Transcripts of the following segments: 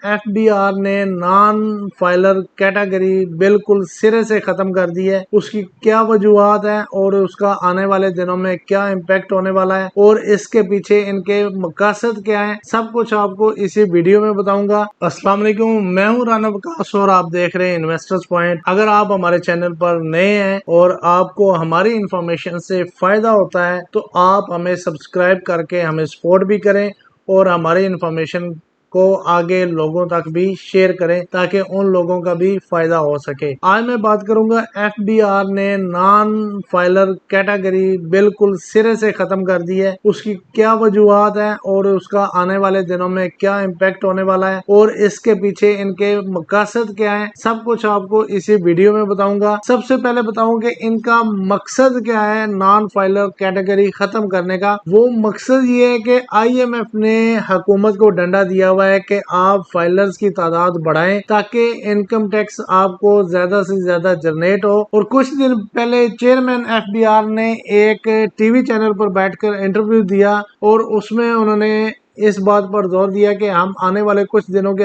FBR نے non filer category بالکل سرے سے ختم کر دی ہے۔ اس کی کیا وجوہات ہیں اور اس کا آنے والے دنوں میں کیا امپیکٹ ہونے والا ہے اور اس کے پیچھے ان کے مقاصد کیا ہیں، سب کچھ آپ کو اسی ویڈیو میں بتاؤں گا۔ السلام علیکم، میں ہوں رانا وکاس اور آپ دیکھ رہے ہیں انویسٹرز پوائنٹ۔ اگر آپ ہمارے چینل پر نئے ہیں اور آپ کو ہماری انفارمیشن سے فائدہ ہوتا ہے تو آپ ہمیں سبسکرائب کر کے ہمیں سپورٹ بھی کریں اور ہماری انفارمیشن کو آگے لوگوں تک بھی شیئر کریں تاکہ ان لوگوں کا بھی فائدہ ہو سکے۔ آج میں بات کروں گا FBR نے نان فائلر کیٹیگری بالکل سرے سے ختم کر دی ہے۔ اس کی کیا وجوہات ہیں اور اس کا آنے والے دنوں میں کیا امپیکٹ ہونے والا ہے اور اس کے پیچھے ان کے مقاصد کیا ہیں، سب کچھ آپ کو اسی ویڈیو میں بتاؤں گا۔ سب سے پہلے بتاؤں کہ ان کا مقصد کیا ہے نان فائلر کیٹیگری ختم کرنے کا۔ وہ مقصد یہ ہے کہ IMF نے حکومت کو ڈنڈا دیا ہوا ہے کہ آپ فائلرز کی تعداد بڑھائیں تاکہ انکم ٹیکس آپ کو زیادہ سے زیادہ جنریٹ ہو۔ اور کچھ دن پہلے چیئرمین FBR نے ایک ٹی وی چینل پر بیٹھ کر انٹرویو دیا اور اس میں انہوں نے اس بات پر زور دیا کہ ہم آنے والے کچھ دنوں کے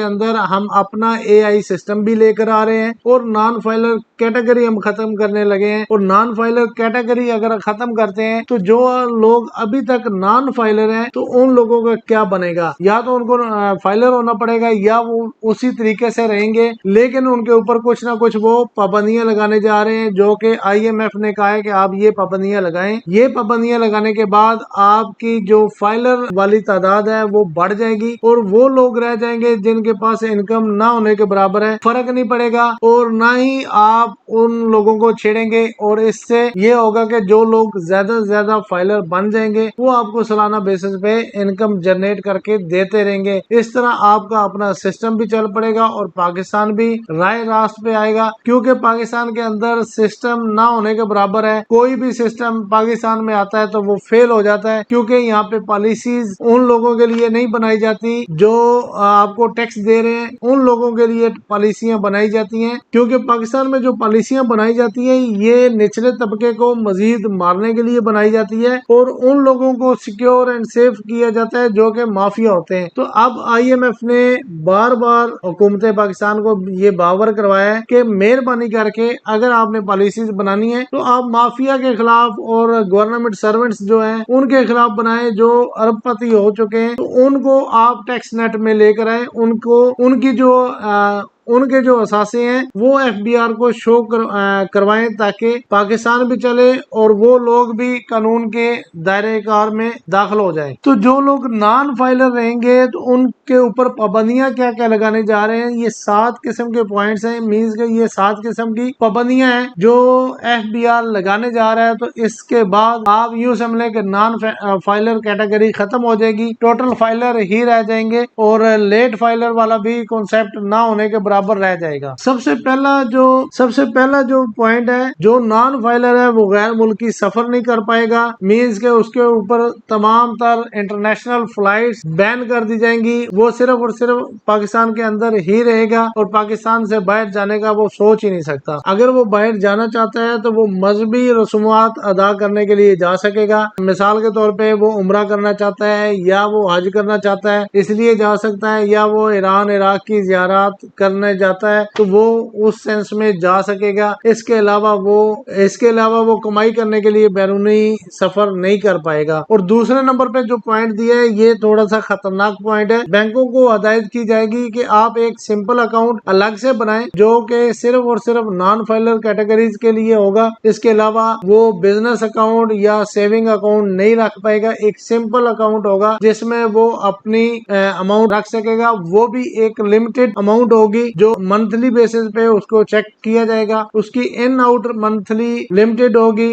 اندر ہم اپنا AI سسٹم بھی لے کر آ رہے ہیں اور نان فائلر کیٹیگری ہم ختم کرنے لگے ہیں۔ اور نان فائلر کیٹیگری اگر ختم کرتے ہیں تو جو لوگ ابھی تک نان فائلر ہیں تو ان لوگوں کا کیا بنے گا؟ یا تو ان کو فائلر ہونا پڑے گا یا وہ اسی طریقے سے رہیں گے، لیکن ان کے اوپر کچھ نہ کچھ وہ پابندیاں لگانے جا رہے ہیں جو کہ IMF نے کہا ہے کہ آپ یہ پابندیاں لگائیں۔ یہ پابندیاں لگانے کے بعد آپ کی جو فائلر والی تعداد ہے وہ بڑھ جائے گی اور وہ لوگ رہ جائیں گے جن کے پاس انکم نہ ہونے کے برابر ہے۔ فرق نہیں پڑے گا اور نہ ہی آپ ان لوگوں کو چھیڑیں گے، اور اس سے یہ ہوگا کہ جو لوگ زیادہ سے زیادہ فائلر بن جائیں گے وہ آپ کو سالانہ بیسس پہ انکم جنریٹ کر کے دیتے رہیں گے۔ اس طرح آپ کا اپنا سسٹم بھی چل پڑے گا اور پاکستان بھی رائے راست پہ آئے گا، کیونکہ پاکستان کے اندر سسٹم نہ ہونے کے برابر ہے۔ کوئی بھی سسٹم پاکستان میں آتا ہے تو وہ فیل ہو جاتا ہے، کیونکہ یہاں پہ پالیسیز ان لوگوں کے لیے نہیں بنائی جاتی جو آپ کو ٹیکس دے رہے ہیں، ان لوگوں کے لیے پالیسیاں بنائی جاتی ہیں۔ کیونکہ پاکستان میں جو پالیسیاں بنائی جاتی ہیں یہ نچلے طبقے کو مزید مارنے کے لیے بنائی جاتی ہے اور ان لوگوں کو سیکیور اینڈ سیف کیا جاتا ہے جو کہ مافیا ہوتے ہیں۔ تو اب IMF نے بار بار حکومت پاکستان کو یہ باور کروایا ہے کہ مہربانی کر کے اگر آپ نے پالیسیز بنانی ہے تو آپ مافیا کے خلاف اور گورنمنٹ سرونٹس جو ہیں ان کے خلاف بنائیں جو ارب پتی ہو چکے ہیں، تو ان کو آپ ٹیکس نیٹ میں لے کر آئیں، ان کے جو اثاثے ہیں وہ FBR کو شو کروائیں تاکہ پاکستان بھی چلے اور وہ لوگ بھی قانون کے دائرے کار میں داخل ہو جائیں۔ تو جو لوگ نان فائلر رہیں گے تو ان کے اوپر پابندیاں کیا کیا لگانے جا رہے ہیں، یہ 7 قسم کے پوائنٹس ہیں، مینز کہ یہ 7 قسم کی پابندیاں ہیں جو FBR لگانے جا رہا ہے۔ تو اس کے بعد آپ یوں سمجھ کہ نان فائلر کیٹیگری ختم ہو جائے گی، ٹوٹل فائلر ہی رہ جائیں گے اور لیٹ فائلر والا بھی کانسیپٹ نہ ہونے کے برابر رہ جائے گا۔ سب سے پہلا جو پوائنٹ ہے، جو نان فائلر ہے وہ غیر ملکی سفر نہیں کر پائے گا، مینز کہ اس کے اوپر تمام تر انٹرنیشنل فلائٹس بین کر دی جائیں گی، وہ صرف اور صرف پاکستان کے اندر ہی رہے گا اور پاکستان سے باہر جانے کا وہ سوچ ہی نہیں سکتا۔ اگر وہ باہر جانا چاہتا ہے تو وہ مذہبی رسومات ادا کرنے کے لیے جا سکے گا، مثال کے طور پہ وہ عمرہ کرنا چاہتا ہے یا وہ حج کرنا چاہتا ہے اس لیے جا سکتا ہے، یا وہ ایران عراق کی زیارات کرنے جاتا ہے تو وہ اس سینس میں جا سکے گا۔ اس کے علاوہ وہ کمائی کرنے کے لیے بیرونی سفر نہیں کر پائے گا۔ اور دوسرے نمبر پہ جو پوائنٹ دیا ہے یہ تھوڑا سا خطرناک پوائنٹ ہے، بینکوں کو ہدایت کی جائے گی کہ آپ ایک سمپل اکاؤنٹ الگ سے بنائیں جو کہ صرف اور صرف نان فائلر کیٹیگریز کے لیے ہوگا۔ اس کے علاوہ وہ بزنس اکاؤنٹ یا سیونگ اکاؤنٹ نہیں رکھ پائے گا، ایک سمپل اکاؤنٹ ہوگا جس میں وہ اپنی اماؤنٹ رکھ سکے گا، وہ بھی ایک لمیٹڈ اماؤنٹ ہوگی جو منتھلی بیسس پہ اس کو چیک کیا جائے گا، اس کی ان آؤٹ منتھلی لمیٹڈ ہوگی،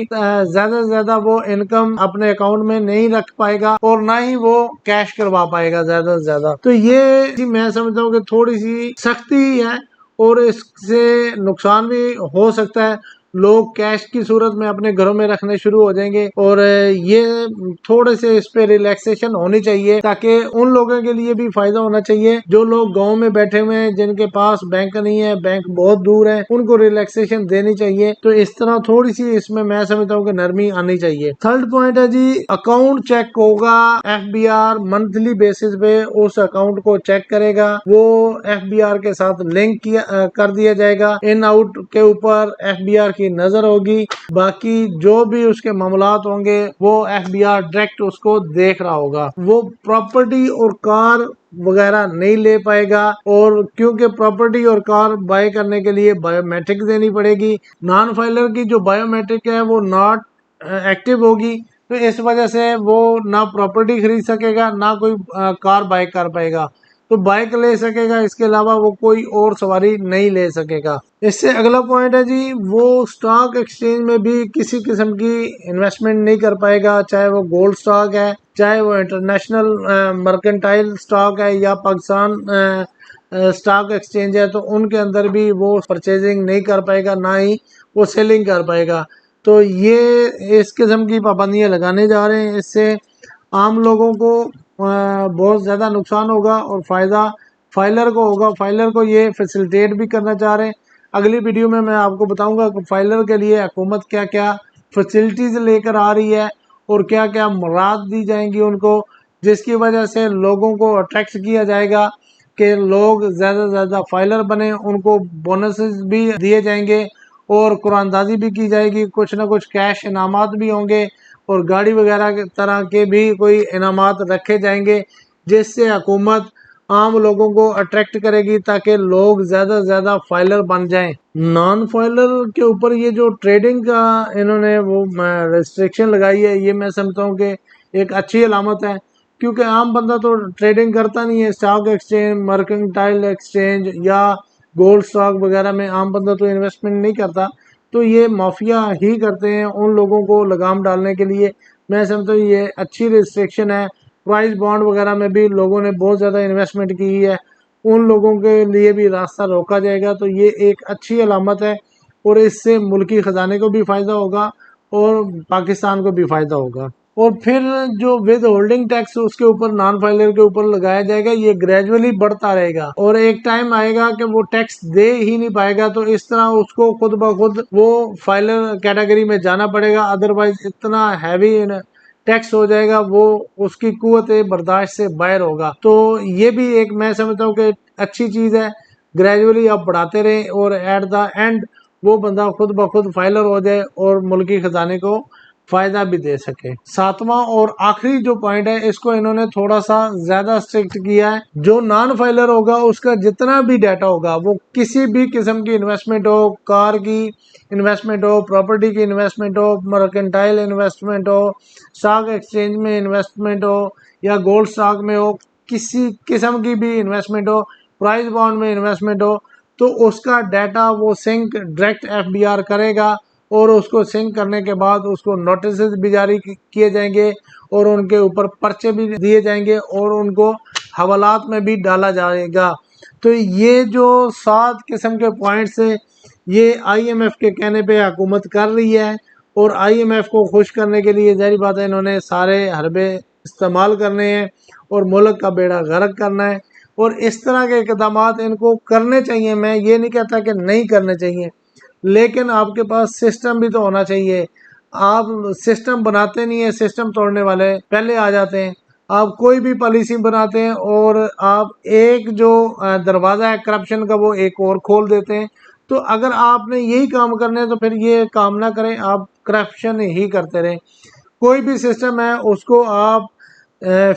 زیادہ سے زیادہ وہ انکم اپنے اکاؤنٹ میں نہیں رکھ پائے گا اور نہ ہی وہ کیش کروا پائے گا زیادہ سے زیادہ۔ تو یہ میں سمجھتا ہوں کہ تھوڑی سی سختی ہے اور اس سے نقصان بھی ہو سکتا ہے۔ لوگ کیش کی صورت میں اپنے گھروں میں رکھنے شروع ہو جائیں گے، اور یہ تھوڑے سے اس پہ ریلیکسیشن ہونی چاہیے، تاکہ ان لوگوں کے لیے بھی فائدہ ہونا چاہیے جو لوگ گاؤں میں بیٹھے ہوئے ہیں، جن کے پاس بینک نہیں ہے، بینک بہت دور ہے، ان کو ریلیکسیشن دینی چاہیے۔ تو اس طرح تھوڑی سی اس میں سمجھتا ہوں کہ نرمی آنی چاہیے۔ تھرڈ پوائنٹ ہے جی، اکاؤنٹ چیک ہوگا، F B R monthly basis پہ اس اکاؤنٹ کو چیک کرے گا، وہ ایف بی آر کے ساتھ لنک کر دیا جائے گا، ان آؤٹ کے اوپر ایف بی آر کی نظر ہوگی، باقی جو بھی اس کے معاملات ہوں گے وہ ایف بی آر ڈائریکٹ اس کو دیکھ رہا ہوگا۔ وہ پراپرٹی اور کار وغیرہ نہیں لے پائے گا، اور کیونکہ پراپرٹی اور کار بائی کرنے کے لیے بایو میٹرک دینی پڑے گی، نان فائلر کی جو بایو میٹرک ہے وہ ناٹ ایکٹیو ہوگی، تو اس وجہ سے وہ نہ پراپرٹی خرید سکے گا، نہ کوئی کار بائی کر پائے گا۔ تو بائک لے سکے گا، اس کے علاوہ وہ کوئی اور سواری نہیں لے سکے گا۔ اس سے اگلا پوائنٹ ہے جی، وہ سٹاک ایکسچینج میں بھی کسی قسم کی انویسٹمنٹ نہیں کر پائے گا، چاہے وہ گولڈ سٹاک ہے، چاہے وہ انٹرنیشنل مرکنٹائل سٹاک ہے، یا پاکستان سٹاک ایکسچینج ہے، تو ان کے اندر بھی وہ پرچیزنگ نہیں کر پائے گا، نہ ہی وہ سیلنگ کر پائے گا۔ تو یہ اس قسم کی پابندیاں لگانے جا رہے ہیں، اس سے عام لوگوں کو بہت زیادہ نقصان ہوگا اور فائدہ فائلر کو ہوگا۔ فائلر کو یہ فیسیلیٹیٹ بھی کرنا چاہ رہے ہیں۔ اگلی ویڈیو میں آپ کو بتاؤں گا کہ فائلر کے لیے حکومت کیا کیا فیسلٹیز لے کر آ رہی ہے، اور کیا کیا مراد دی جائیں گی ان کو، جس کی وجہ سے لوگوں کو اٹریکٹ کیا جائے گا کہ لوگ زیادہ سے زیادہ فائلر بنیں، ان کو بونسز بھی دیے جائیں گے، اور قرآن دازی بھی کی جائے گی، کچھ نہ کچھ کیش انعامات بھی ہوں گے، اور گاڑی وغیرہ کے طرح کے بھی کوئی انعامات رکھے جائیں گے، جس سے حکومت عام لوگوں کو اٹریکٹ کرے گی تاکہ لوگ زیادہ سے زیادہ فائلر بن جائیں۔ نان فائلر کے اوپر یہ جو ٹریڈنگ کا انہوں نے وہ ریسٹرکشن لگائی ہے، یہ میں سمجھتا ہوں کہ ایک اچھی علامت ہے، کیونکہ عام بندہ تو ٹریڈنگ کرتا نہیں ہے، اسٹاک ایکسچینج، مرکنٹائل ایکسچینج یا گولڈ سٹاک وغیرہ میں عام بندہ تو انویسٹمنٹ نہیں کرتا، تو یہ مافیا ہی کرتے ہیں۔ ان لوگوں کو لگام ڈالنے کے لیے میں سمجھتا ہوں یہ اچھی ریسٹرکشن ہے۔ پرائز بانڈ وغیرہ میں بھی لوگوں نے بہت زیادہ انویسٹمنٹ کی ہے، ان لوگوں کے لیے بھی راستہ روکا جائے گا، تو یہ ایک اچھی علامت ہے، اور اس سے ملکی خزانے کو بھی فائدہ ہوگا اور پاکستان کو بھی فائدہ ہوگا۔ اور پھر جو ود ہولڈنگ ٹیکس اس کے اوپر نان فائلر کے اوپر لگایا جائے گا، یہ گریجولی بڑھتا رہے گا، اور ایک ٹائم آئے گا کہ وہ ٹیکس دے ہی نہیں پائے گا، تو اس طرح اس کو خود بخود وہ فائلر کیٹیگری میں جانا پڑے گا، ادروائز اتنا ہیوی ٹیکس ہو جائے گا، وہ اس کی قوت برداشت سے باہر ہوگا۔ تو یہ بھی ایک میں سمجھتا ہوں کہ اچھی چیز ہے، گریجولی آپ بڑھاتے رہیں، اور ایٹ دا اینڈ وہ بندہ خود بخود فائلر ہو جائے اور ملکی خزانے کو فائدہ بھی دے سکے۔ ساتواں اور آخری جو پوائنٹ ہے، اس کو انہوں نے تھوڑا سا زیادہ اسٹرکٹ کیا ہے۔ جو نان فائلر ہوگا اس کا جتنا بھی ڈیٹا ہوگا، وہ کسی بھی قسم کی انویسٹمنٹ ہو، کار کی انویسٹمنٹ ہو، پراپرٹی کی انویسٹمنٹ ہو، مرکنٹائل انویسٹمنٹ ہو، اسٹاک ایکسچینج میں انویسٹمنٹ ہو، یا گولڈ اسٹاک میں ہو، کسی قسم کی بھی انویسٹمنٹ ہو، پرائز بانڈ میں انویسٹمنٹ ہو، تو اس کا ڈیٹا وہ sync direct F B R کرے گا، اور اس کو سنک کرنے کے بعد اس کو نوٹسز بھی جاری کیے جائیں گے، اور ان کے اوپر پرچے بھی دیے جائیں گے، اور ان کو حوالات میں بھی ڈالا جائے گا۔ تو یہ جو 7 قسم کے پوائنٹس ہیں، یہ آئی ایم ایف کے کہنے پہ حکومت کر رہی ہے، اور آئی ایم ایف کو خوش کرنے کے لیے ظاہری بات ہے انہوں نے سارے حربے استعمال کرنے ہیں، اور ملک کا بیڑا غرق کرنا ہے، اور اس طرح کے اقدامات ان کو کرنے چاہیے۔ میں یہ نہیں کہتا کہ نہیں کرنے چاہیے، لیکن آپ کے پاس سسٹم بھی تو ہونا چاہیے۔ آپ سسٹم بناتے نہیں ہیں، سسٹم توڑنے والے پہلے آ جاتے ہیں۔ آپ کوئی بھی پالیسی بناتے ہیں اور آپ ایک جو دروازہ ہے کرپشن کا وہ ایک اور کھول دیتے ہیں۔ تو اگر آپ نے یہی کام کرنے ہیں تو پھر یہ کام نہ کریں، آپ کرپشن ہی کرتے رہیں۔ کوئی بھی سسٹم ہے اس کو آپ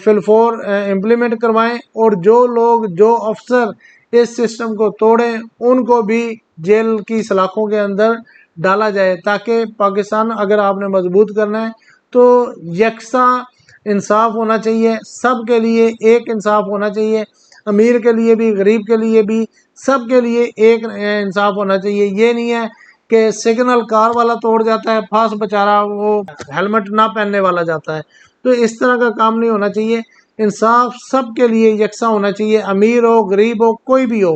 فی الفور امپلیمنٹ کروائیں، اور جو لوگ جو افسر اس سسٹم کو توڑیں ان کو بھی جیل کی سلاخوں کے اندر ڈالا جائے، تاکہ پاکستان اگر آپ نے مضبوط کرنا ہے تو یکساں انصاف ہونا چاہیے، سب کے لیے ایک انصاف ہونا چاہیے، امیر کے لیے بھی، غریب کے لیے بھی، سب کے لیے ایک انصاف ہونا چاہیے۔ یہ نہیں ہے کہ سگنل کار والا توڑ جاتا ہے، پاس بیچارہ وہ ہیلمٹ نہ پہننے والا جاتا ہے، تو اس طرح کا کام نہیں ہونا چاہیے۔ انصاف سب کے لیے یکساں ہونا چاہیے، امیر ہو، غریب ہو، کوئی بھی ہو،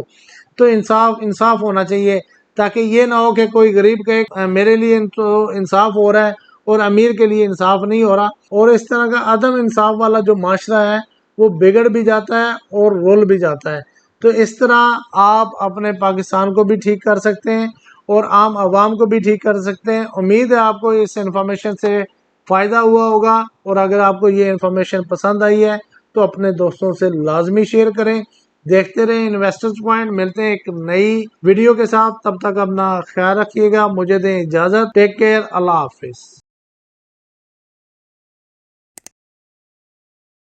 تو انصاف ہونا چاہیے، تاکہ یہ نہ ہو کہ کوئی غریب کہے میرے لیے تو انصاف ہو رہا ہے اور امیر کے لیے انصاف نہیں ہو رہا، اور اس طرح کا عدم انصاف والا جو معاشرہ ہے وہ بگڑ بھی جاتا ہے اور رول بھی جاتا ہے۔ تو اس طرح آپ اپنے پاکستان کو بھی ٹھیک کر سکتے ہیں اور عام عوام کو بھی ٹھیک کر سکتے ہیں۔ امید ہے آپ کو اس انفارمیشن سے فائدہ ہوا ہوگا، اور اگر آپ کو یہ انفارمیشن پسند آئی ہے تو اپنے دوستوں سے لازمی شیئر کریں۔ دیکھتے رہیں انویسٹرز پوائنٹ، ملتے ہیں ایک نئی ویڈیو کے ساتھ، تب تک اپنا خیال رکھیے گا، مجھے دیں اجازت، ٹیک کیئر، اللہ حافظ۔